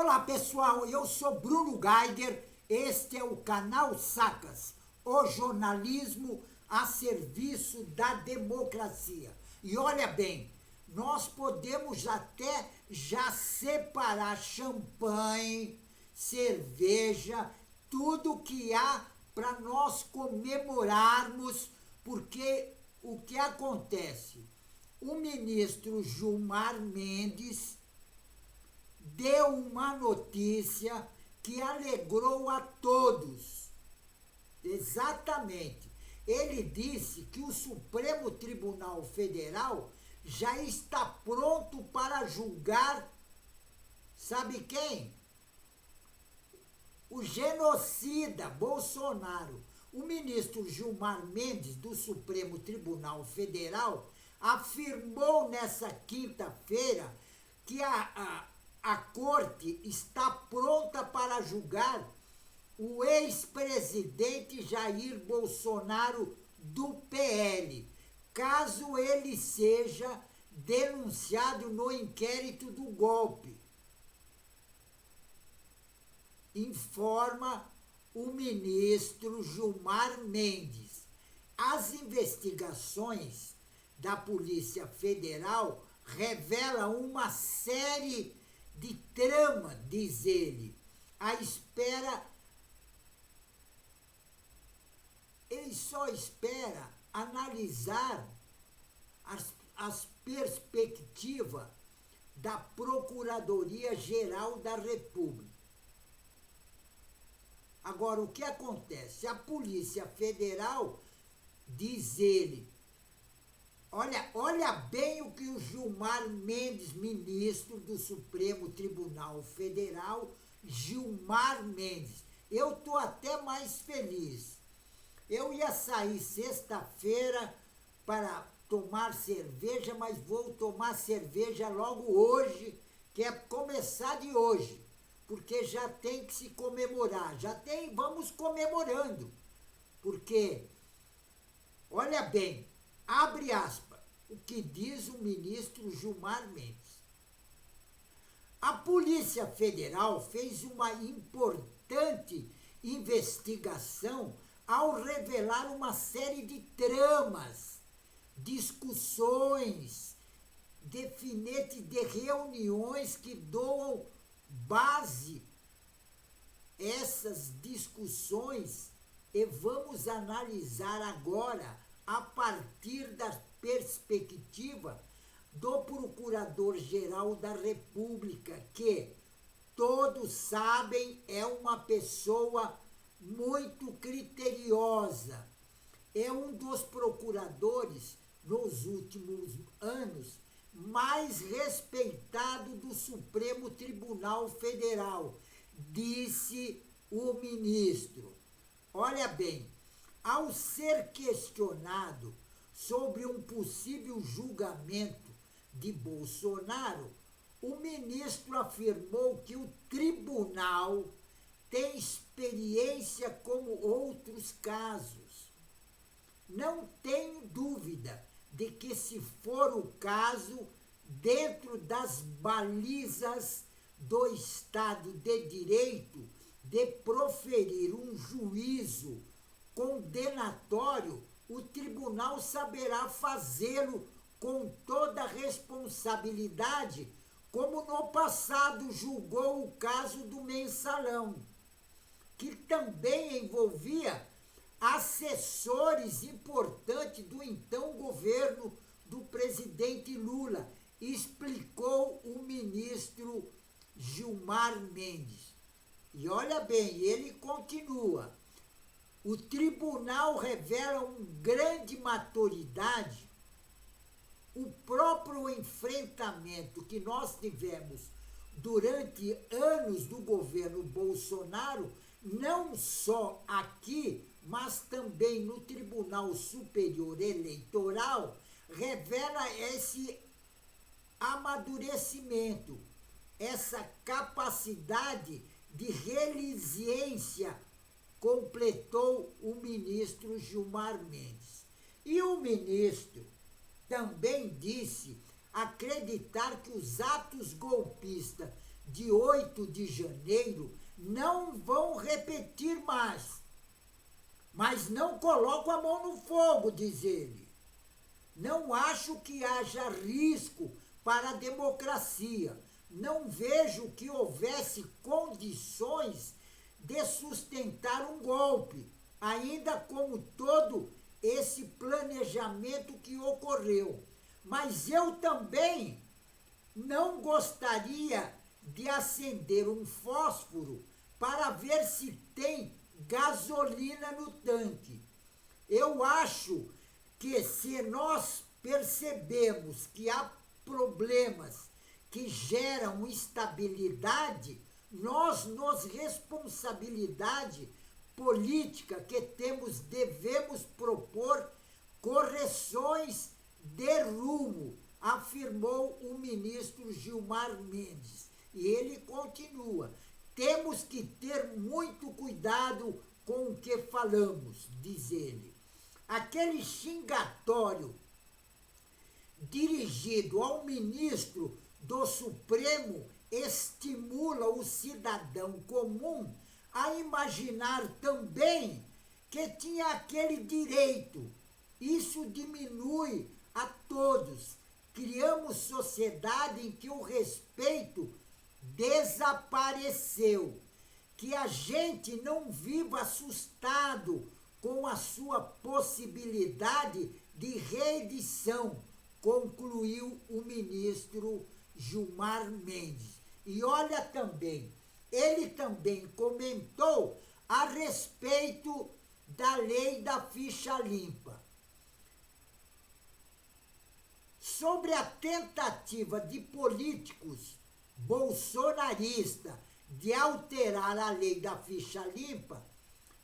Olá pessoal, eu sou Bruno Geiger, este é o canal Sacas, o jornalismo a serviço da democracia. E olha bem, nós podemos até já separar champanhe, cerveja, tudo que há para nós comemorarmos, porque o que acontece? O ministro Gilmar Mendes deu uma notícia que alegrou a todos. Exatamente. Ele disse que o Supremo Tribunal Federal já está pronto para julgar, sabe quem? O genocida Bolsonaro. O ministro Gilmar Mendes, do Supremo Tribunal Federal, afirmou nessa quinta-feira que a corte está pronta para julgar o ex-presidente Jair Bolsonaro do PL, caso ele seja denunciado no inquérito do golpe, informa o ministro Gilmar Mendes. As investigações da Polícia Federal revelam uma série de trama, diz ele, ele só espera analisar as perspectivas da Procuradoria-Geral da República. Agora, o que acontece? A Polícia Federal, diz ele, olha bem o que o Gilmar Mendes, ministro do Supremo Tribunal Federal, Gilmar Mendes. Eu estou até mais feliz. Eu ia sair sexta-feira para tomar cerveja, mas vou tomar cerveja logo hoje, que é começar de hoje, porque já tem que se comemorar. Vamos comemorando, porque, olha bem, abre aspas, o que diz o ministro Gilmar Mendes. A Polícia Federal fez uma importante investigação ao revelar uma série de tramas, discussões, definetes de reuniões que dão base a essas discussões, e vamos analisar agora a partir da perspectiva do Procurador-Geral da República, que todos sabem é uma pessoa muito criteriosa. É um dos procuradores, nos últimos anos, mais respeitado do Supremo Tribunal Federal, disse o ministro. Olha bem, ao ser questionado sobre um possível julgamento de Bolsonaro, o ministro afirmou que o tribunal tem experiência como outros casos. Não tenho dúvida de que, se for o caso, dentro das balizas do Estado de Direito, de proferir um juízo condenatório, o tribunal saberá fazê-lo com toda a responsabilidade, como no passado julgou o caso do Mensalão, que também envolvia assessores importantes do então governo do presidente Lula, explicou o ministro Gilmar Mendes. E olha bem, ele continua. O tribunal revela uma grande maturidade. O próprio enfrentamento que nós tivemos durante anos do governo Bolsonaro, não só aqui, mas também no Tribunal Superior Eleitoral, revela esse amadurecimento, essa capacidade de resiliência, completou o ministro Gilmar Mendes. E o ministro também disse acreditar que os atos golpistas de 8 de janeiro não vão repetir mais. Mas não coloco a mão no fogo, diz ele. Não acho que haja risco para a democracia. Não vejo que houvesse condições de sustentar um golpe, ainda como todo esse planejamento que ocorreu. Mas eu também não gostaria de acender um fósforo para ver se tem gasolina no tanque. Eu acho que se nós percebemos que há problemas que geram instabilidade, nós nos responsabilidade política que devemos propor correções de rumo, afirmou o ministro Gilmar Mendes. E ele continua: temos que ter muito cuidado com o que falamos, diz ele. Aquele xingatório dirigido ao ministro do Supremo estimula o cidadão comum a imaginar também que tinha aquele direito. Isso diminui a todos. Criamos sociedade em que o respeito desapareceu. Que a gente não viva assustado com a sua possibilidade de reedição, concluiu o ministro Gilmar Mendes. E olha também, ele também comentou a respeito da lei da ficha limpa. Sobre a tentativa de políticos bolsonaristas de alterar a lei da ficha limpa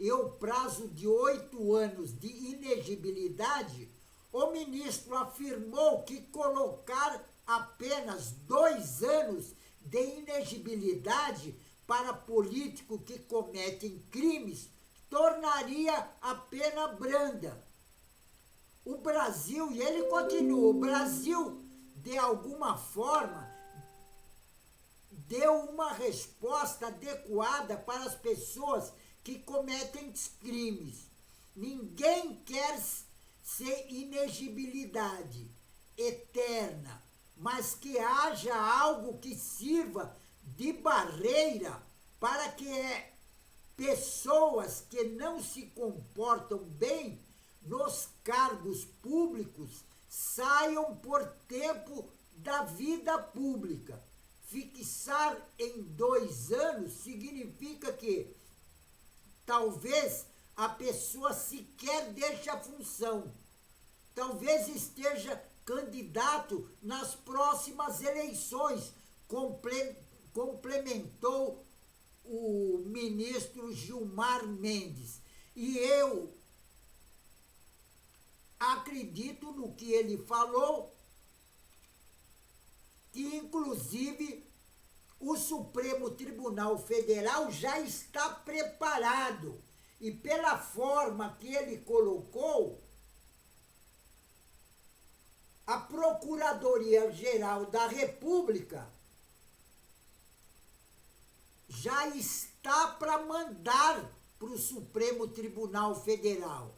e o prazo de 8 anos de inegibilidade, o ministro afirmou que colocar apenas 2 anos de inegibilidade para políticos que cometem crimes tornaria a pena branda. O Brasil, e ele continua, o Brasil, de alguma forma, deu uma resposta adequada para as pessoas que cometem crimes. Ninguém quer ser inegibilidade eterna, mas que haja algo que sirva de barreira para que pessoas que não se comportam bem nos cargos públicos saiam por tempo da vida pública. Fixar em 2 anos significa que talvez a pessoa sequer deixe a função. Talvez esteja candidato nas próximas eleições, complementou o ministro Gilmar Mendes. E eu acredito no que ele falou, que inclusive o Supremo Tribunal Federal já está preparado. E pela forma que ele colocou, a Procuradoria-Geral da República já está para mandar para o Supremo Tribunal Federal.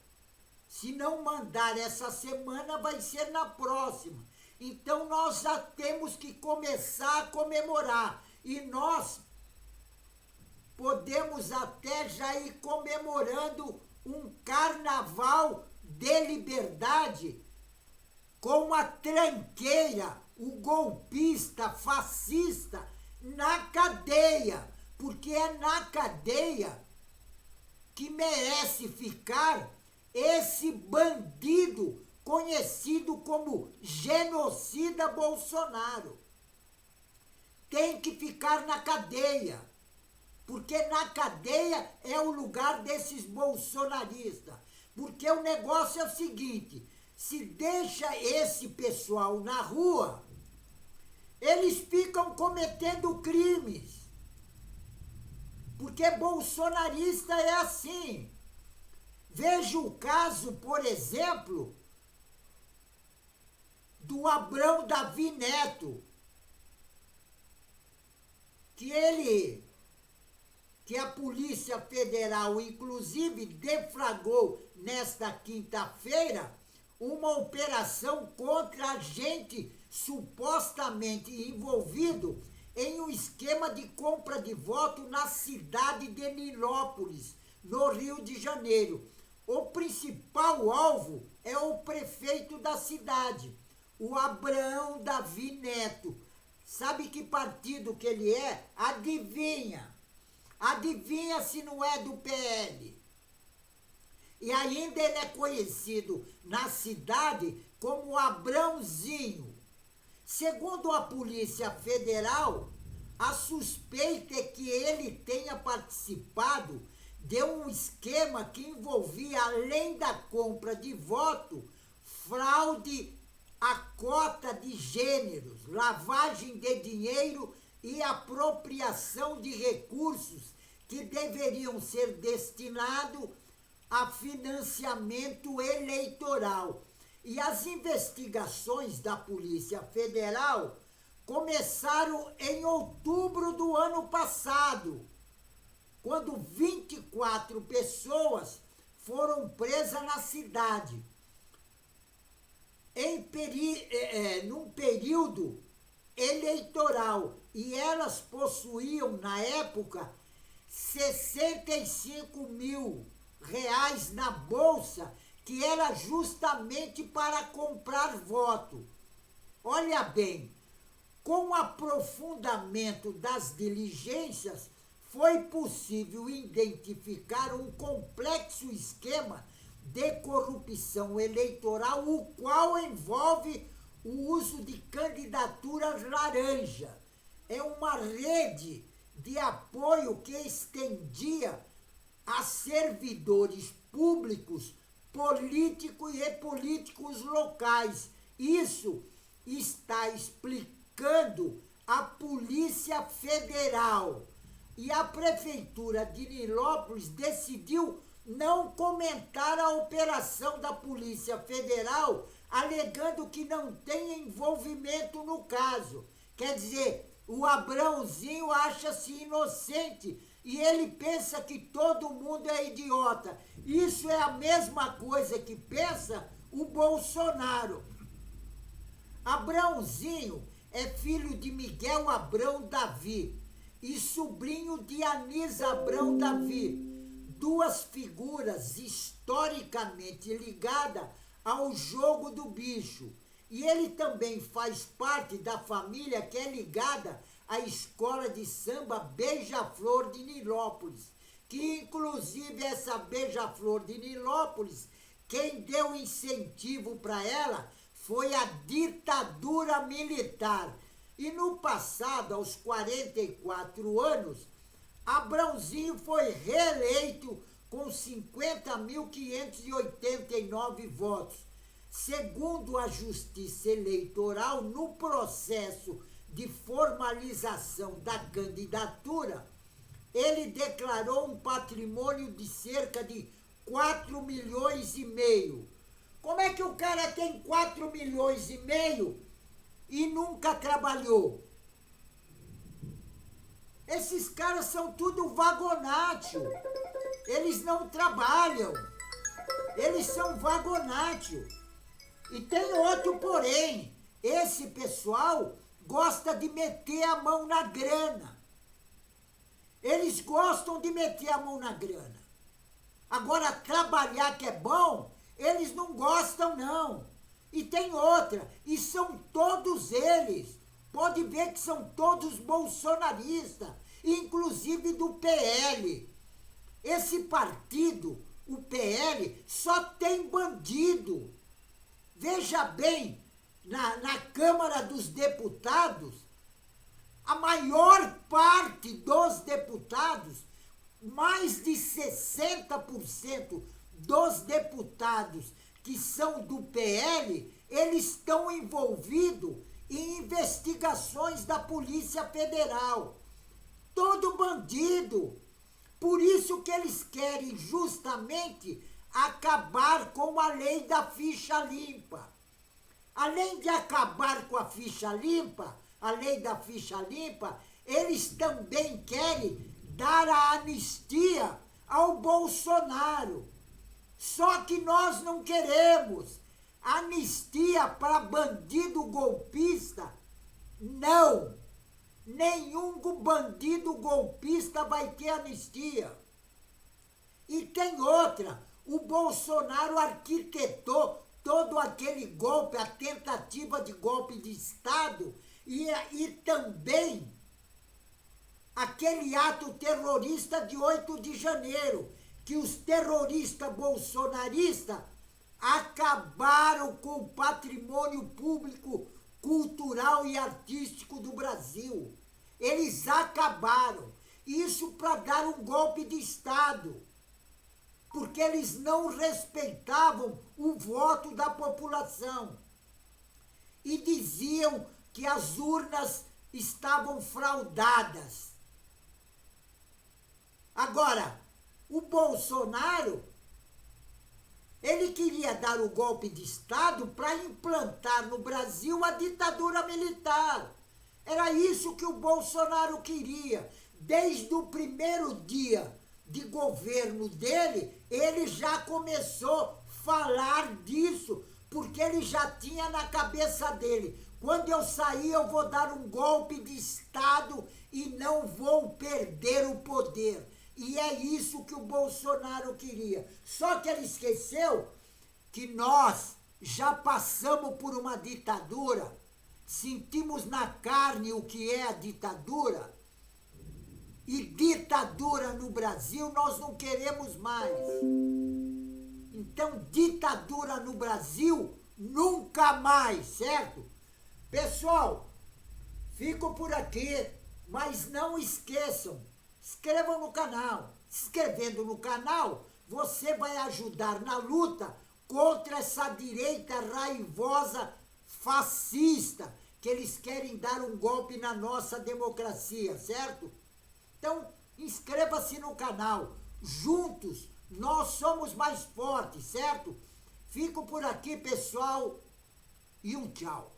Se não mandar essa semana, vai ser na próxima. Então, nós já temos que começar a comemorar. E nós podemos até já ir comemorando um carnaval de liberdade com a tranqueira, o golpista fascista na cadeia. Porque é na cadeia que merece ficar esse bandido conhecido como genocida Bolsonaro. Tem que ficar na cadeia, porque na cadeia é o lugar desses bolsonaristas. Porque o negócio é o seguinte: se deixa esse pessoal na rua, eles ficam cometendo crimes. Porque bolsonarista é assim. Veja o caso, por exemplo, do Abrão Davi Neto, que a Polícia Federal, inclusive, deflagrou nesta quinta-feira uma operação contra agente supostamente envolvido em um esquema de compra de voto na cidade de Nilópolis, no Rio de Janeiro. O principal alvo é o prefeito da cidade, o Abraão Davi Neto. Sabe que partido que ele é? Adivinha? Adivinha se não é do PL. E ainda ele é conhecido na cidade como Abrãozinho. Segundo a Polícia Federal, a suspeita é que ele tenha participado de um esquema que envolvia, além da compra de voto, fraude à cota de gêneros, lavagem de dinheiro e apropriação de recursos que deveriam ser destinados a financiamento eleitoral. E as investigações da Polícia Federal começaram em outubro do ano passado, quando 24 pessoas foram presas na cidade, num período eleitoral, e elas possuíam, na época, 65 mil reais na bolsa, que era justamente para comprar voto. Olha bem, com o aprofundamento das diligências, foi possível identificar um complexo esquema de corrupção eleitoral, o qual envolve o uso de candidaturas laranja. É uma rede de apoio que estendia a servidores públicos, políticos e políticos locais. Isso está explicando a Polícia Federal. E a Prefeitura de Nilópolis decidiu não comentar a operação da Polícia Federal, alegando que não tem envolvimento no caso. Quer dizer, o Abrãozinho acha-se inocente e ele pensa que todo mundo é idiota. Isso é a mesma coisa que pensa o Bolsonaro. Abrãozinho é filho de Miguel Abrão Davi e sobrinho de Anisa Abrão Davi, duas figuras historicamente ligadas ao jogo do bicho. E ele também faz parte da família que é ligada à escola de samba Beija-Flor de Nilópolis, que inclusive essa Beija-Flor de Nilópolis, quem deu incentivo para ela foi a ditadura militar. E no passado, aos 44 anos, Abrãozinho foi reeleito com 50.589 votos. Segundo a Justiça Eleitoral, no processo de formalização da candidatura, ele declarou um patrimônio de cerca de 4 milhões e meio. Como é que o cara tem 4 milhões e meio e nunca trabalhou? Esses caras são tudo vagonátil. Eles não trabalham. Eles são vagonátil. E tem outro porém. Esse pessoal gosta de meter a mão na grana. Eles gostam de meter a mão na grana. Agora, trabalhar que é bom, eles não gostam, não. E tem outra, e são todos eles. Pode ver que são todos bolsonaristas, inclusive do PL. Esse partido, o PL, só tem bandido. Veja bem, na Câmara dos Deputados, a maior parte dos deputados, mais de 60% dos deputados que são do PL, eles estão envolvidos em investigações da Polícia Federal. Todo bandido. Por isso que eles querem justamente acabar com a lei da ficha limpa. Além de acabar com a ficha limpa, a lei da ficha limpa, eles também querem dar a anistia ao Bolsonaro. Só que nós não queremos anistia para bandido golpista. Não! Nenhum bandido golpista vai ter anistia. E tem outra, o Bolsonaro arquitetou todo aquele golpe, a tentativa de golpe de Estado e também aquele ato terrorista de 8 de janeiro, que os terroristas bolsonaristas acabaram com o patrimônio público, cultural e artístico do Brasil. Eles acabaram. Isso para dar um golpe de Estado. Porque eles não respeitavam o voto da população. E diziam que as urnas estavam fraudadas. Agora, o Bolsonaro, ele queria dar o golpe de Estado para implantar no Brasil a ditadura militar. Era isso que o Bolsonaro queria. Desde o primeiro dia de governo dele, ele já começou a falar disso, porque ele já tinha na cabeça dele: quando eu sair, eu vou dar um golpe de Estado e não vou perder o poder. E é isso que o Bolsonaro queria. Só que ele esqueceu que nós já passamos por uma ditadura, sentimos na carne o que é a ditadura, e ditadura no Brasil nós não queremos mais. Então, ditadura no Brasil, nunca mais, certo? Pessoal, fico por aqui, mas não esqueçam, inscrevam no canal. Se inscrevendo no canal, você vai ajudar na luta contra essa direita raivosa, fascista, que eles querem dar um golpe na nossa democracia, certo? Então, inscreva-se no canal. Juntos, nós somos mais fortes, certo? Fico por aqui, pessoal, e um tchau.